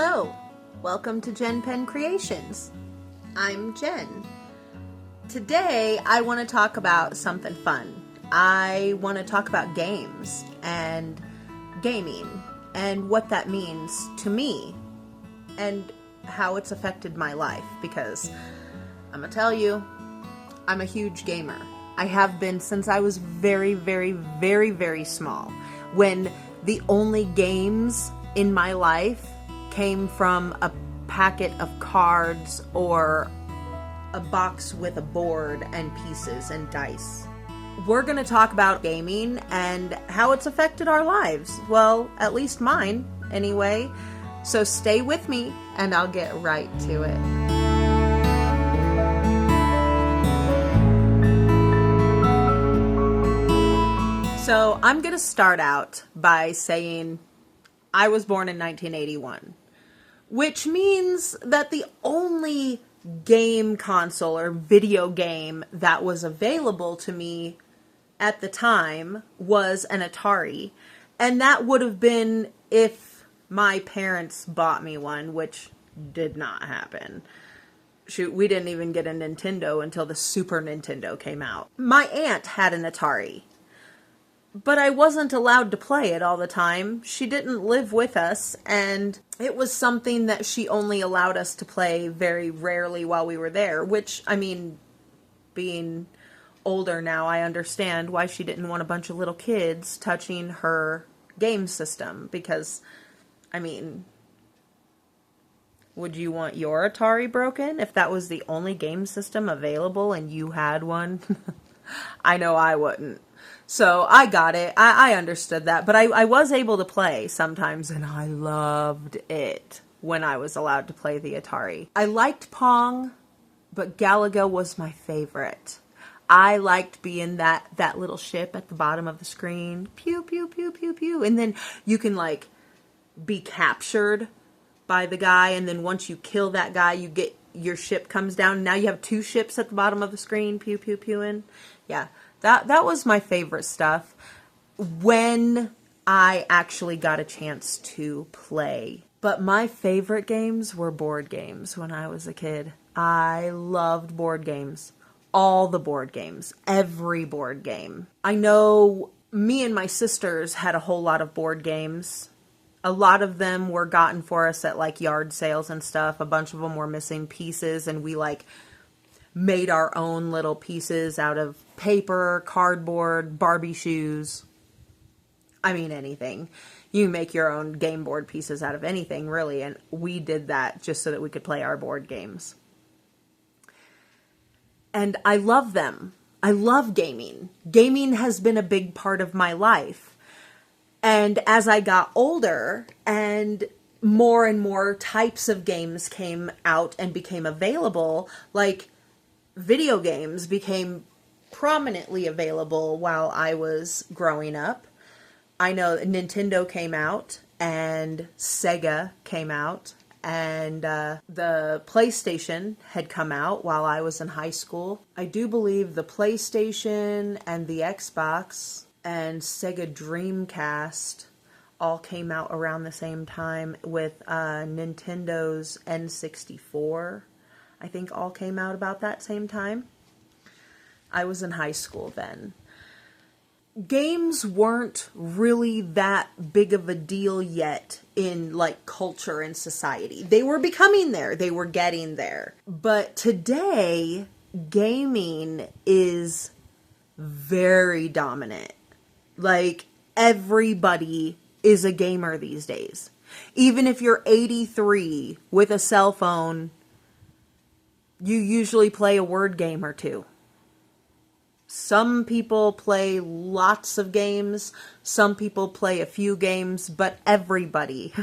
Hello, welcome to JenPenCreations. I'm Jen. Today I want to talk about something fun. I want to talk about games and gaming and what that means to me and how it's affected my life, because I'm gonna tell you, I'm a huge gamer. I have been since I was very, very, very, very small, when the only games in my life came from a packet of cards or a box with a board and pieces and dice. We're going to talk about gaming and how it's affected our lives. Well, at least mine, anyway. So stay with me and I'll get right to it. So I'm going to start out by saying I was born in 1981, which means that the only game console or video game that was available to me at the time was an Atari. And that would have been if my parents bought me one, which did not happen. Shoot, we didn't even get a Nintendo until the Super Nintendo came out. My aunt had an Atari, but I wasn't allowed to play it all the time. She didn't live with us, and it was something that she only allowed us to play very rarely while we were there, which, I mean, being older now, I understand why she didn't want a bunch of little kids touching her game system, because, I mean, would you want your Atari broken if that was the only game system available and you had one? I know I wouldn't. So I got it. I understood that. But I was able to play sometimes, and I loved it when I was allowed to play the Atari. I liked Pong, but Galaga was my favorite. I liked being that little ship at the bottom of the screen. Pew, pew, pew, pew, pew. And then you can, like, be captured by the guy, and then once you kill that guy, you get your ship comes down. Now you have two ships at the bottom of the screen. Pew, pew, pewing. Yeah. That was my favorite stuff when I actually got a chance to play. But my favorite games were board games when I was a kid. I loved board games. All the board games. Every board game. I know me and my sisters had a whole lot of board games. A lot of them were gotten for us at like yard sales and stuff. A bunch of them were missing pieces, and we like made our own little pieces out of paper, cardboard, Barbie shoes. I mean, anything. You make your own game board pieces out of anything, really, and we did that just so that we could play our board games. And I love them. I love gaming. Gaming has been a big part of my life. And as I got older and more types of games came out and became available, like video games became prominently available while I was growing up. I know Nintendo came out and Sega came out, and the PlayStation had come out while I was in high school. I do believe the PlayStation and the Xbox and Sega Dreamcast all came out around the same time, with Nintendo's N64. I think all came out about that same time. I was in high school then. Games weren't really that big of a deal yet in like culture and society. They were becoming there. They were getting there. But today, gaming is very dominant. Like, everybody is a gamer these days. Even if you're 83 with a cell phone, you usually play a word game or two. Some people play lots of games. Some people play a few games, but everybody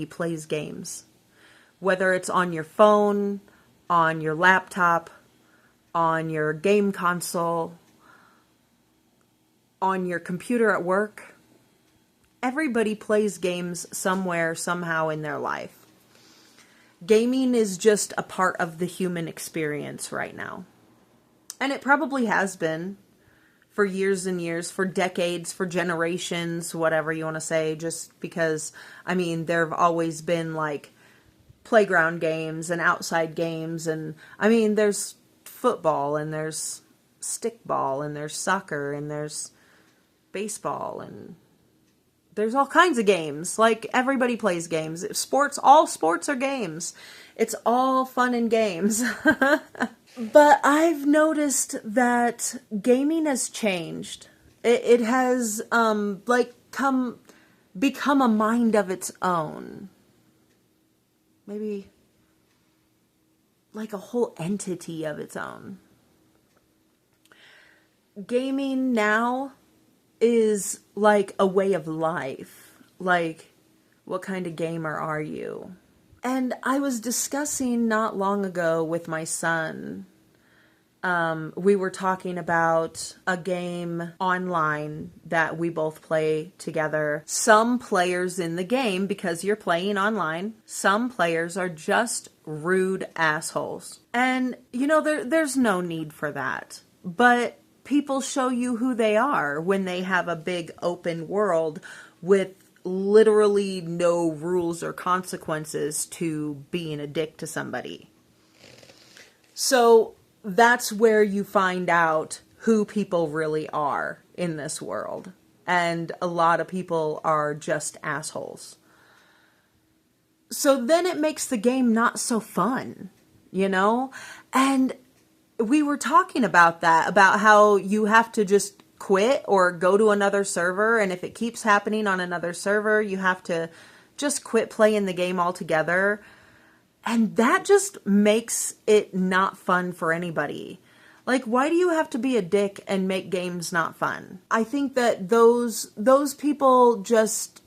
plays games. Whether it's on your phone, on your laptop, on your game console, on your computer at work, everybody plays games somewhere, somehow in their life. Gaming is just a part of the human experience right now. And it probably has been for years and years, for decades, for generations, whatever you want to say, just because, I mean, there have always been like playground games and outside games. And I mean, there's football and there's stickball and there's soccer and there's baseball and there's all kinds of games. Like, everybody plays games. Sports, all sports are games. It's all fun and games. But I've noticed that gaming has changed. It has, become a mind of its own. Maybe like a whole entity of its own. Gaming now is like a way of life. Like, what kind of gamer are you? And I was discussing not long ago with my son. We were talking about a game online that we both play together. Some players in the game, because you're playing online, some players are just rude assholes. And, you know, there's no need for that. But people show you who they are when they have a big open world with literally no rules or consequences to being a dick to somebody. So that's where you find out who people really are in this world. And a lot of people are just assholes. So then it makes the game not so fun, you know? And we were talking about that, about how you have to just quit or go to another server, and if it keeps happening on another server, you have to just quit playing the game altogether. And that just makes it not fun for anybody. Like, why do you have to be a dick and make games not fun? I think that those people just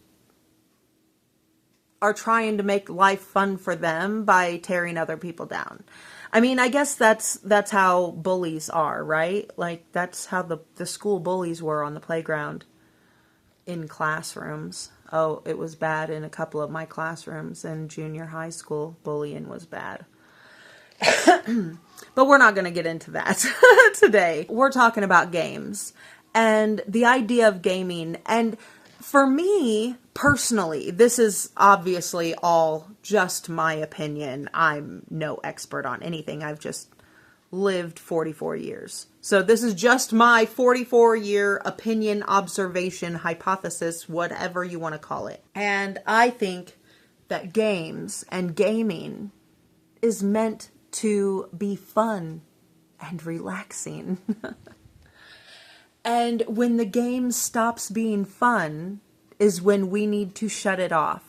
are trying to make life fun for them by tearing other people down. I mean, I guess that's how bullies are, right? Like, that's how the school bullies were on the playground in classrooms. Oh, it was bad in a couple of my classrooms in junior high school. Bullying was bad. But we're not going to get into that today. We're talking about games and the idea of gaming. And for me, personally, this is obviously all just my opinion. I'm no expert on anything. I've just lived 44 years. So this is just my 44-year opinion, observation, hypothesis, whatever you want to call it. And I think that games and gaming is meant to be fun and relaxing. And when the game stops being fun is when we need to shut it off.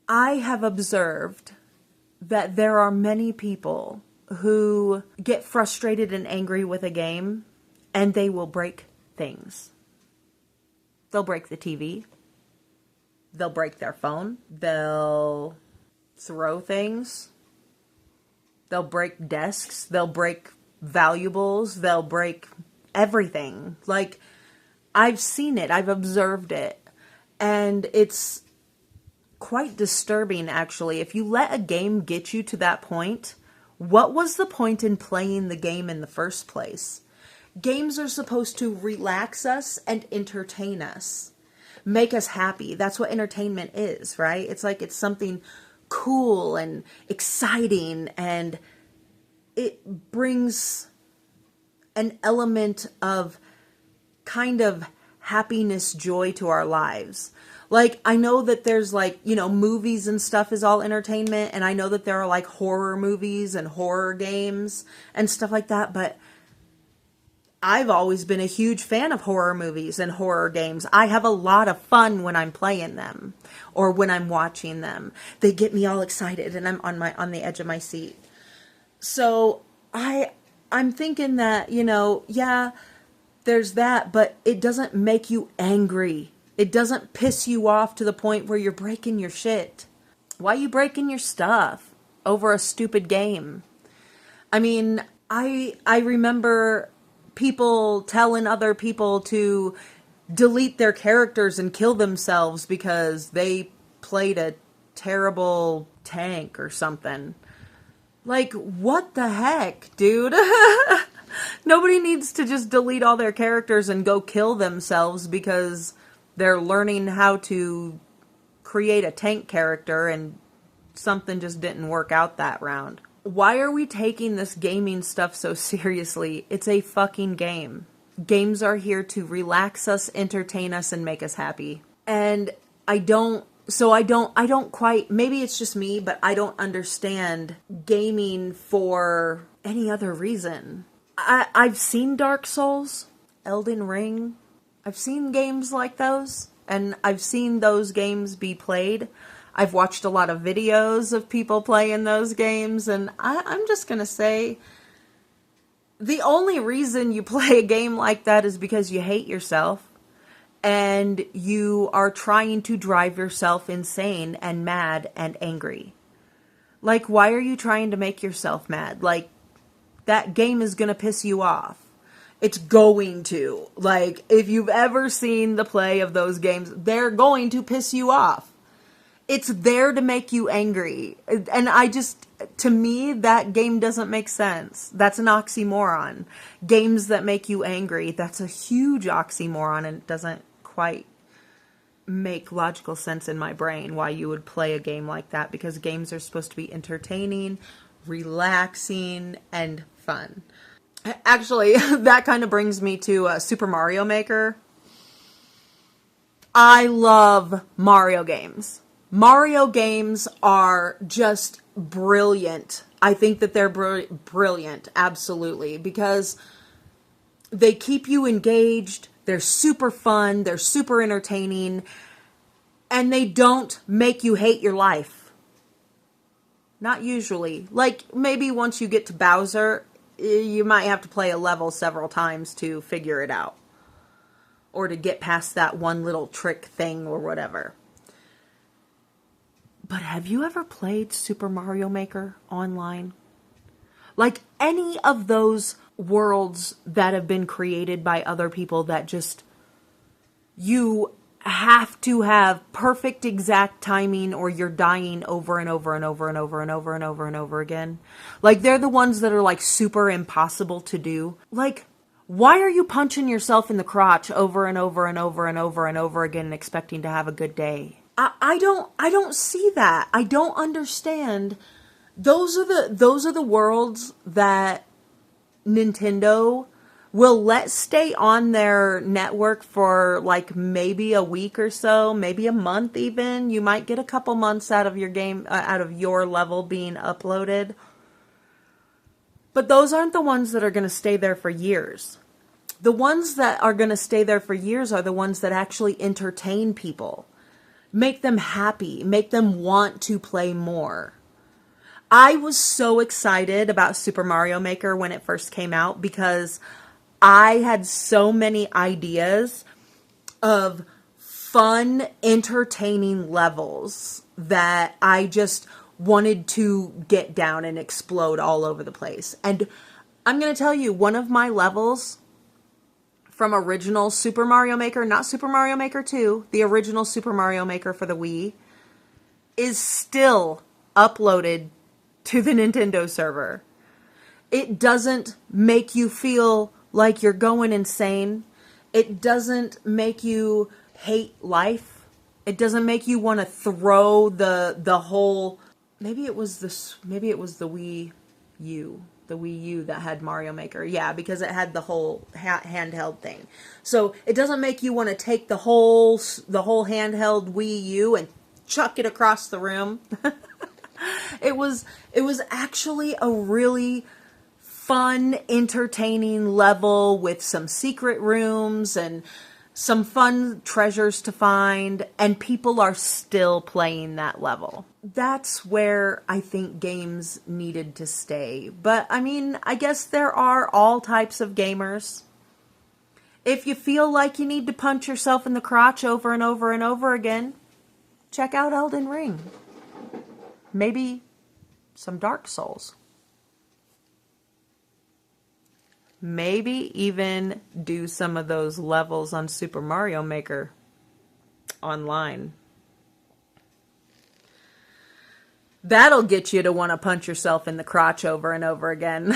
I have observed that there are many people who get frustrated and angry with a game, and they will break things. They'll break the TV. They'll break their phone. They'll throw things. They'll break desks. They'll break valuables. They'll break everything. Like, I've seen it. I've observed it. And it's quite disturbing, actually. If you let a game get you to that point, what was the point in playing the game in the first place? Games are supposed to relax us and entertain us, make us happy. That's what entertainment is, right? It's like it's something cool and exciting, and it brings an element of kind of happiness, joy to our lives. Like, I know that there's like, you know, movies and stuff is all entertainment. And I know that there are like horror movies and horror games and stuff like that. But I've always been a huge fan of horror movies and horror games. I have a lot of fun when I'm playing them or when I'm watching them. They get me all excited and I'm on the edge of my seat. So I'm thinking that, you know, yeah, there's that, but it doesn't make you angry. It doesn't piss you off to the point where you're breaking your shit. Why are you breaking your stuff over a stupid game? I mean, I remember people telling other people to delete their characters and kill themselves because they played a terrible tank or something. Like, what the heck, dude? Nobody needs to just delete all their characters and go kill themselves because they're learning how to create a tank character and something just didn't work out that round. Why are we taking this gaming stuff so seriously? It's a fucking game. Games are here to relax us, entertain us, and make us happy. And I don't quite, maybe it's just me, but I don't understand gaming for any other reason. I've seen Dark Souls, Elden Ring. I've seen games like those, and I've seen those games be played. I've watched a lot of videos of people playing those games, and I'm just going to say, the only reason you play a game like that is because you hate yourself, and you are trying to drive yourself insane and mad and angry. Like, why are you trying to make yourself mad? Like, that game is going to piss you off. It's going to. Like, if you've ever seen the play of those games, they're going to piss you off. It's there to make you angry. And to me, that game doesn't make sense. That's an oxymoron. Games that make you angry, that's a huge oxymoron, and it doesn't quite make logical sense in my brain why you would play a game like that, because games are supposed to be entertaining, relaxing, and fun. Actually, that kind of brings me to Super Mario Maker. I love Mario games. Mario games are just brilliant. I think that they're brilliant, absolutely, because they keep you engaged, they're super fun, they're super entertaining, and they don't make you hate your life. Not usually. Like, maybe once you get to Bowser, you might have to play a level several times to figure it out, or to get past that one little trick thing or whatever. But have you ever played Super Mario Maker online? Like, any of those worlds that have been created by other people that just, you have to have perfect exact timing or you're dying over and over and over and over and over and over and over again. Like, they're the ones that are like super impossible to do. Like, why are you punching yourself in the crotch over and over and over and over and over again and expecting to have a good day? I don't see that. I don't understand. Those are the worlds that Nintendo will let stay on their network for like maybe a week or so, maybe a month even. You might get a couple months out of your game, out of your level being uploaded. But those aren't the ones that are going to stay there for years. The ones that are going to stay there for years are the ones that actually entertain people. Make them happy, make them want to play more. I was so excited about Super Mario Maker when it first came out because I had so many ideas of fun, entertaining levels that I just wanted to get down and explode all over the place. And I'm going to tell you, one of my levels from original Super Mario Maker, not Super Mario Maker 2, the original Super Mario Maker for the Wii, is still uploaded to the Nintendo server. It doesn't make you feel like you're going insane. It doesn't make you hate life. It doesn't make you want to throw the whole, maybe it was the Wii U. The Wii U that had Mario Maker. Yeah, because it had the whole handheld thing. So it doesn't make you want to take the whole handheld Wii U and chuck it across the room. It was actually a really fun, entertaining level with some secret rooms and some fun treasures to find, and people are still playing that level. That's where I think games needed to stay. But, I mean, I guess there are all types of gamers. If you feel like you need to punch yourself in the crotch over and over and over again, check out Elden Ring. Maybe some Dark Souls. Maybe even do some of those levels on Super Mario Maker online. That'll get you to want to punch yourself in the crotch over and over again.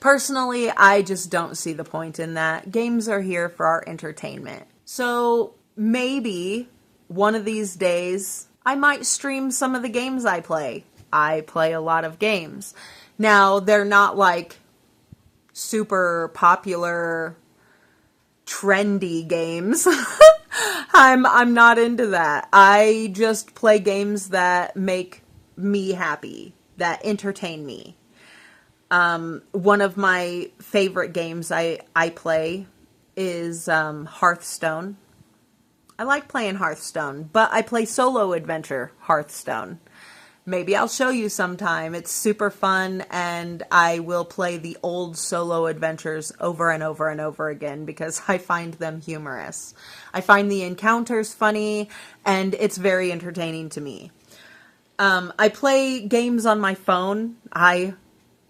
Personally, I just don't see the point in that. Games are here for our entertainment. So maybe one of these days, I might stream some of the games I play. I play a lot of games. Now, they're not like super popular, trendy games. I'm not into that. I just play games that make me happy, that entertain me. One of my favorite games I play is Hearthstone. I like playing Hearthstone, but I play solo adventure Hearthstone. Maybe I'll show you sometime. It's super fun, and I will play the old solo adventures over and over and over again because I find them humorous. I find the encounters funny, and it's very entertaining to me. I play games on my phone. I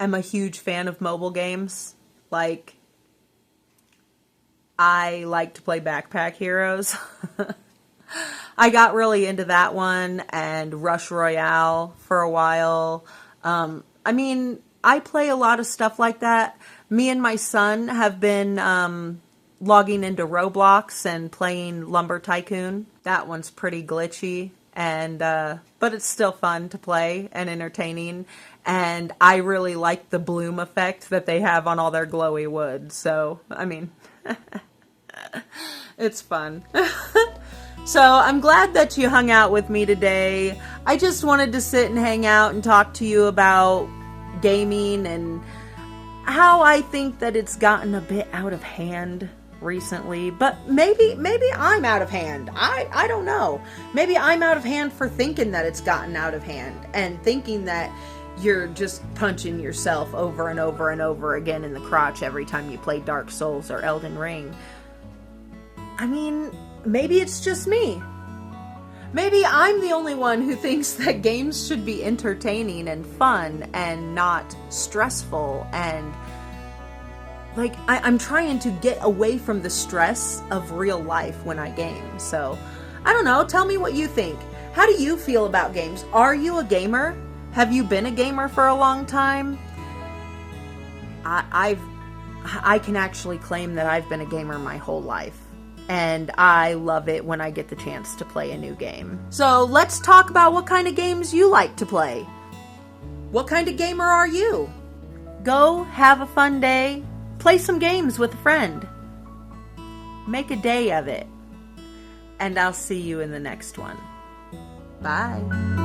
am a huge fan of mobile games. Like, I like to play Backpack Heroes. I got really into that one and Rush Royale for a while. I mean, I play a lot of stuff like that. Me and my son have been logging into Roblox and playing Lumber Tycoon. That one's pretty glitchy, and but it's still fun to play and entertaining. And I really like the bloom effect that they have on all their glowy wood. So, I mean, it's fun. So I'm glad that you hung out with me today. I just wanted to sit and hang out and talk to you about gaming and how I think that it's gotten a bit out of hand recently. But maybe I'm out of hand. I don't know. Maybe I'm out of hand for thinking that it's gotten out of hand and thinking that you're just punching yourself over and over and over again in the crotch every time you play Dark Souls or Elden Ring. I mean, maybe it's just me. Maybe I'm the only one who thinks that games should be entertaining and fun and not stressful. And like, I'm trying to get away from the stress of real life when I game. So, I don't know. Tell me what you think. How do you feel about games? Are you a gamer? Have you been a gamer for a long time? I can actually claim that I've been a gamer my whole life. And I love it when I get the chance to play a new game. So let's talk about what kind of games you like to play. What kind of gamer are you? Go have a fun day. Play some games with a friend. Make a day of it. And I'll see you in the next one. Bye.